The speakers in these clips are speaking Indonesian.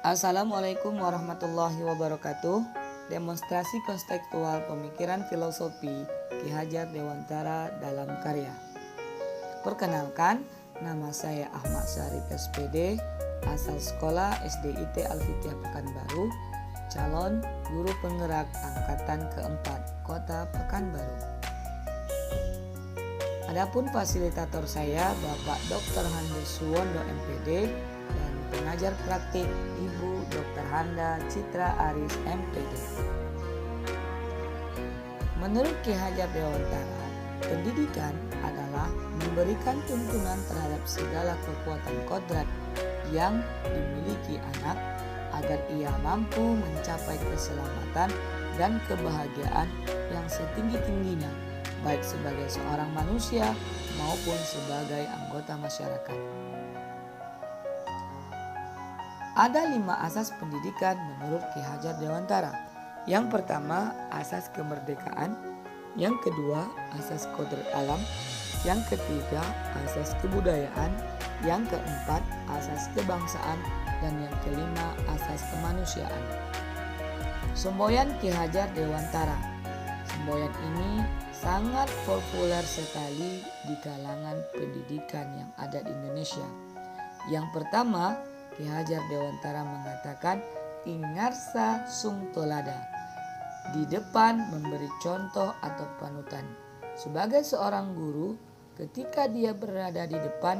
Assalamualaikum warahmatullahi wabarakatuh. Demonstrasi konseptual pemikiran filosofi Ki Hajar Dewantara dalam karya. Perkenalkan, nama saya Ahmad Syarif SPD, asal sekolah SDIT Alfitriah Pekanbaru, calon guru penggerak angkatan keempat Kota Pekanbaru. Adapun fasilitator saya Bapak Dr. Handes Suwondo MPD dan pengajar praktik Ibu Dr. Handa Citra Aris MPD. Menurut Ki Hajar Dewantara, pendidikan adalah memberikan tuntunan terhadap segala kekuatan kodrat yang dimiliki anak agar ia mampu mencapai keselamatan dan kebahagiaan yang setinggi-tingginya, baik sebagai seorang manusia maupun sebagai anggota masyarakat. Ada 5 asas pendidikan menurut Ki Hajar Dewantara. Yang pertama, asas kemerdekaan. Yang kedua, asas kodrat alam. Yang ketiga, asas kebudayaan. Yang keempat, asas kebangsaan. Dan yang kelima, asas kemanusiaan. Semboyan Ki Hajar Dewantara. Semboyan ini sangat populer sekali di kalangan pendidikan yang ada di Indonesia. Yang pertama, Ki Hajar Dewantara mengatakan ingarsa sung tolada, di depan memberi contoh atau panutan. Sebagai seorang guru, ketika dia berada di depan,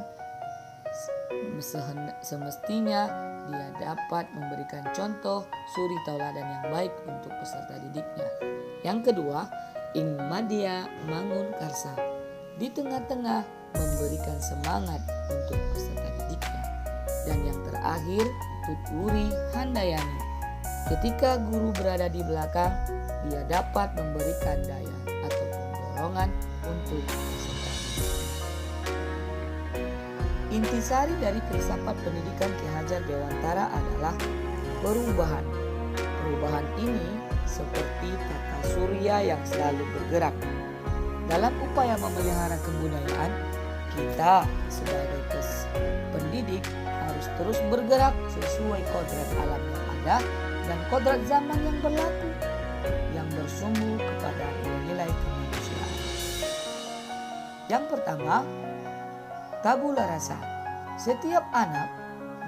semestinya dia dapat memberikan contoh suri tauladan yang baik untuk peserta didiknya. Yang kedua, ing madya mangun karsa, di tengah-tengah memberikan semangat untuk peserta didiknya. Dan yang terakhir, tuturi handayani, ketika guru berada di belakang, dia dapat memberikan daya ataupun dorongan untuk peserta didiknya. Intisari dari filsafat pendidikan Ki Hajar Dewantara adalah perubahan. Perubahan ini seperti tata surya yang selalu bergerak. Dalam upaya memelihara kebudayaan, kita sebagai pendidik harus terus bergerak sesuai kodrat alam yang ada dan kodrat zaman yang berlaku, yang bersumber kepada nilai kemanusiaan. Yang pertama, tabula rasa. Setiap anak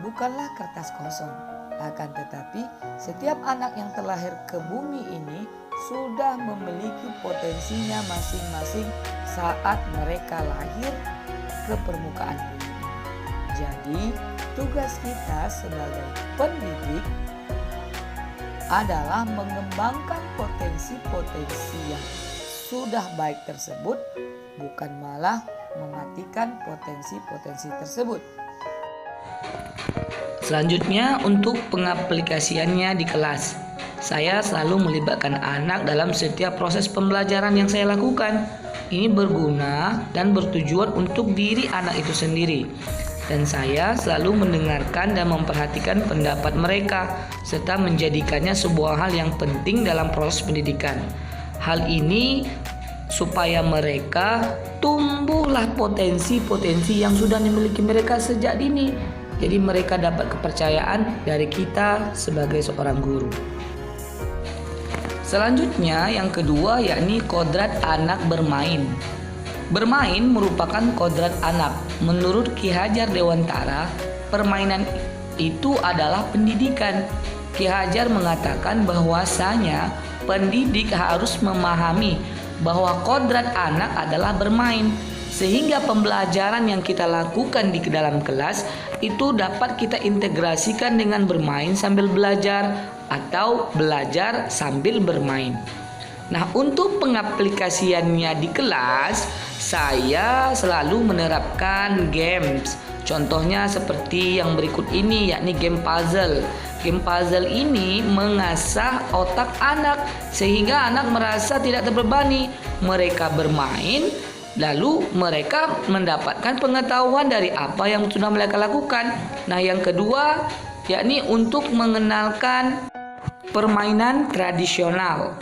bukanlah kertas kosong, akan tetapi setiap anak yang terlahir ke bumi ini sudah memiliki potensinya masing-masing saat mereka lahir ke permukaan bumi. Jadi, tugas kita sebagai pendidik adalah mengembangkan potensi-potensi yang sudah baik tersebut, bukan malah mematikan potensi-potensi tersebut. Selanjutnya, untuk pengaplikasiannya di kelas, saya selalu melibatkan anak dalam setiap proses pembelajaran yang saya lakukan. Ini berguna dan bertujuan untuk diri anak itu sendiri. Dan saya selalu mendengarkan dan memperhatikan pendapat mereka serta menjadikannya sebuah hal yang penting dalam proses pendidikan. Hal ini supaya mereka tumbuhlah potensi-potensi yang sudah dimiliki mereka sejak dini. Jadi mereka dapat kepercayaan dari kita sebagai seorang guru. Selanjutnya yang kedua yakni kodrat anak bermain. Bermain merupakan kodrat anak. Menurut Ki Hajar Dewantara, permainan itu adalah pendidikan. Ki Hajar mengatakan bahwasanya pendidik harus memahami bahwa kodrat anak adalah bermain, sehingga pembelajaran yang kita lakukan di dalam kelas itu dapat kita integrasikan dengan bermain sambil belajar atau belajar sambil bermain. Nah, untuk pengaplikasiannya di kelas, saya selalu menerapkan games. Contohnya seperti yang berikut ini, yakni game puzzle. Game puzzle ini mengasah otak anak sehingga anak merasa tidak terbebani. Mereka bermain, lalu mereka mendapatkan pengetahuan dari apa yang sudah mereka lakukan. Nah, yang kedua yakni untuk mengenalkan permainan tradisional.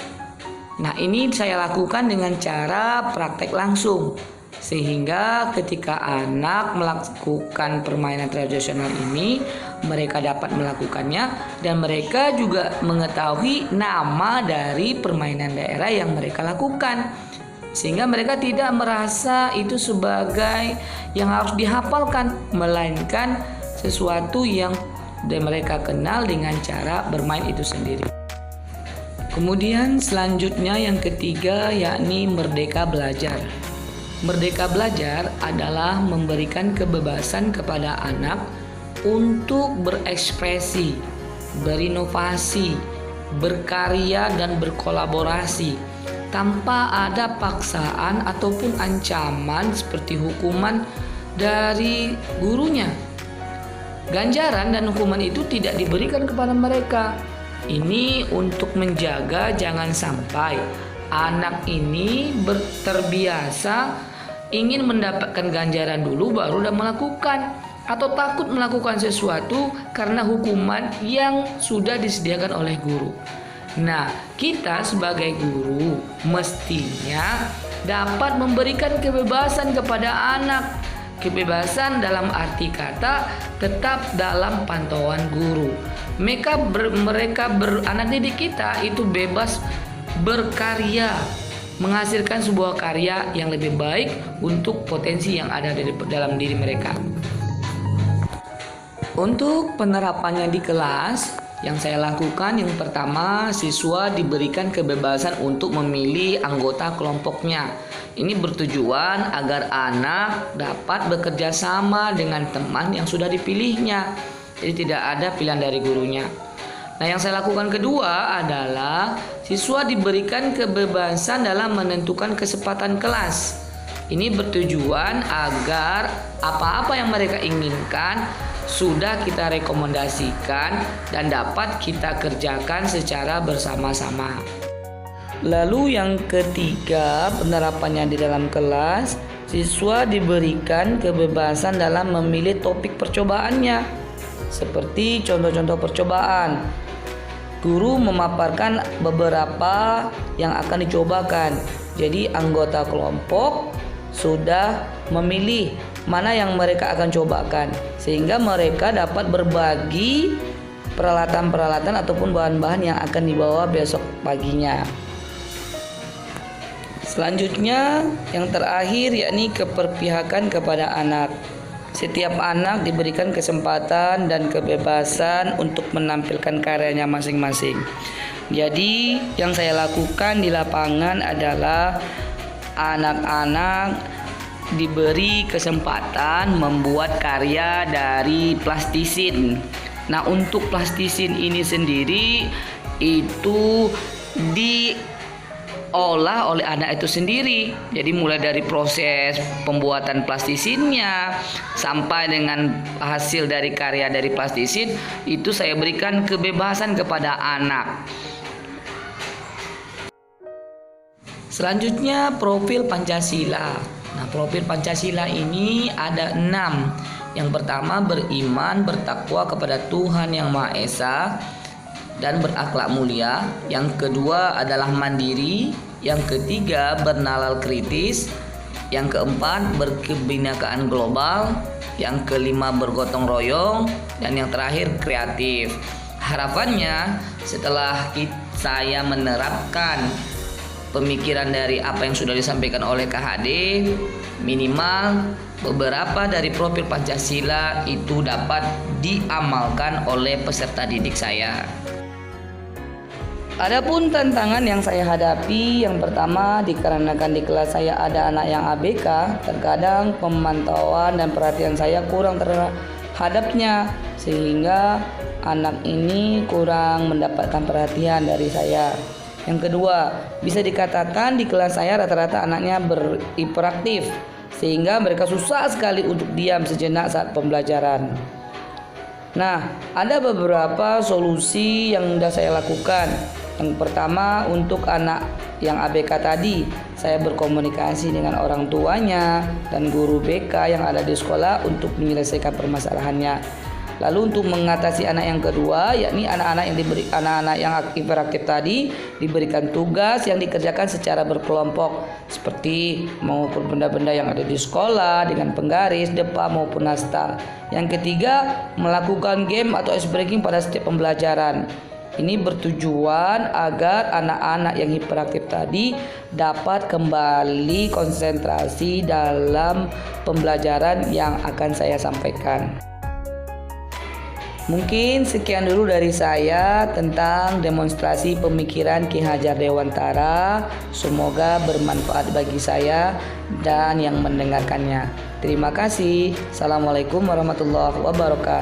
Nah, ini saya lakukan dengan cara praktek langsung. Sehingga ketika anak melakukan permainan tradisional ini, mereka dapat melakukannya dan mereka juga mengetahui nama dari permainan daerah yang mereka lakukan. Sehingga mereka tidak merasa itu sebagai yang harus dihafalkan, melainkan sesuatu yang mereka kenal dengan cara bermain itu sendiri. Kemudian selanjutnya yang ketiga yakni merdeka belajar. Merdeka belajar adalah memberikan kebebasan kepada anak untuk berekspresi, berinovasi, berkarya dan berkolaborasi tanpa ada paksaan ataupun ancaman seperti hukuman dari gurunya. Ganjaran dan hukuman itu tidak diberikan kepada mereka. Ini untuk menjaga jangan sampai anak ini terbiasa ingin mendapatkan ganjaran dulu baru dan melakukan, atau takut melakukan sesuatu karena hukuman yang sudah disediakan oleh guru. Nah, kita sebagai guru mestinya dapat memberikan kebebasan kepada anak. Kebebasan dalam arti kata tetap dalam pantauan guru. Anak didik kita itu bebas berkarya, menghasilkan sebuah karya yang lebih baik untuk potensi yang ada dalam diri mereka. Untuk penerapannya di kelas, yang saya lakukan yang pertama, siswa diberikan kebebasan untuk memilih anggota kelompoknya. Ini bertujuan agar anak dapat bekerja sama dengan teman yang sudah dipilihnya. Jadi tidak ada pilihan dari gurunya. Nah, yang saya lakukan kedua adalah siswa diberikan kebebasan dalam menentukan kesempatan kelas. Ini bertujuan agar apa-apa yang mereka inginkan sudah kita rekomendasikan dan dapat kita kerjakan secara bersama-sama. Lalu yang ketiga, penerapannya di dalam kelas, siswa diberikan kebebasan dalam memilih topik percobaannya. Seperti contoh-contoh percobaan. Guru memaparkan beberapa yang akan dicobakan. Jadi anggota kelompok sudah memilih mana yang mereka akan cobakan, sehingga mereka dapat berbagi peralatan-peralatan ataupun bahan-bahan yang akan dibawa besok paginya. Selanjutnya yang terakhir yakni keberpihakan kepada anak. Setiap anak diberikan kesempatan dan kebebasan untuk menampilkan karyanya masing-masing. Jadi yang saya lakukan di lapangan adalah anak-anak diberi kesempatan membuat karya dari plastisin. Nah, untuk plastisin ini sendiri itu diolah oleh anak itu sendiri. Jadi mulai dari proses pembuatan plastisinnya sampai dengan hasil dari karya dari plastisin itu saya berikan kebebasan kepada anak. Selanjutnya profil Pancasila. Nah, profil Pancasila ini ada 6. Yang pertama, beriman, bertakwa kepada Tuhan Yang Maha Esa dan berakhlak mulia. Yang kedua adalah mandiri. Yang ketiga, bernalar kritis. Yang keempat, berkebinekaan global. Yang kelima, bergotong royong. Dan yang terakhir, kreatif. Harapannya setelah saya menerapkan pemikiran dari apa yang sudah disampaikan oleh KHD, minimal beberapa dari profil Pancasila itu dapat diamalkan oleh peserta didik saya. Adapun tantangan yang saya hadapi, yang pertama dikarenakan di kelas saya ada anak yang ABK, terkadang pemantauan dan perhatian saya kurang terhadapnya, sehingga anak ini kurang mendapatkan perhatian dari saya. Yang kedua, bisa dikatakan di kelas saya rata-rata anaknya berhiperaktif, sehingga mereka susah sekali untuk diam sejenak saat pembelajaran. Nah, ada beberapa solusi yang sudah saya lakukan. Yang pertama, untuk anak yang ABK tadi, saya berkomunikasi dengan orang tuanya dan guru BK yang ada di sekolah untuk menyelesaikan permasalahannya. Lalu untuk mengatasi anak yang kedua, yakni anak-anak yang hiperaktif tadi diberikan tugas yang dikerjakan secara berkelompok seperti mengukur benda-benda yang ada di sekolah dengan penggaris, depa maupun nasta. Yang ketiga, melakukan game atau ice breaking pada setiap pembelajaran. Ini bertujuan agar anak-anak yang hiperaktif tadi dapat kembali konsentrasi dalam pembelajaran yang akan saya sampaikan. Mungkin sekian dulu dari saya tentang demonstrasi pemikiran Ki Hajar Dewantara. Semoga bermanfaat bagi saya dan yang mendengarkannya. Terima kasih. Assalamualaikum warahmatullahi wabarakatuh.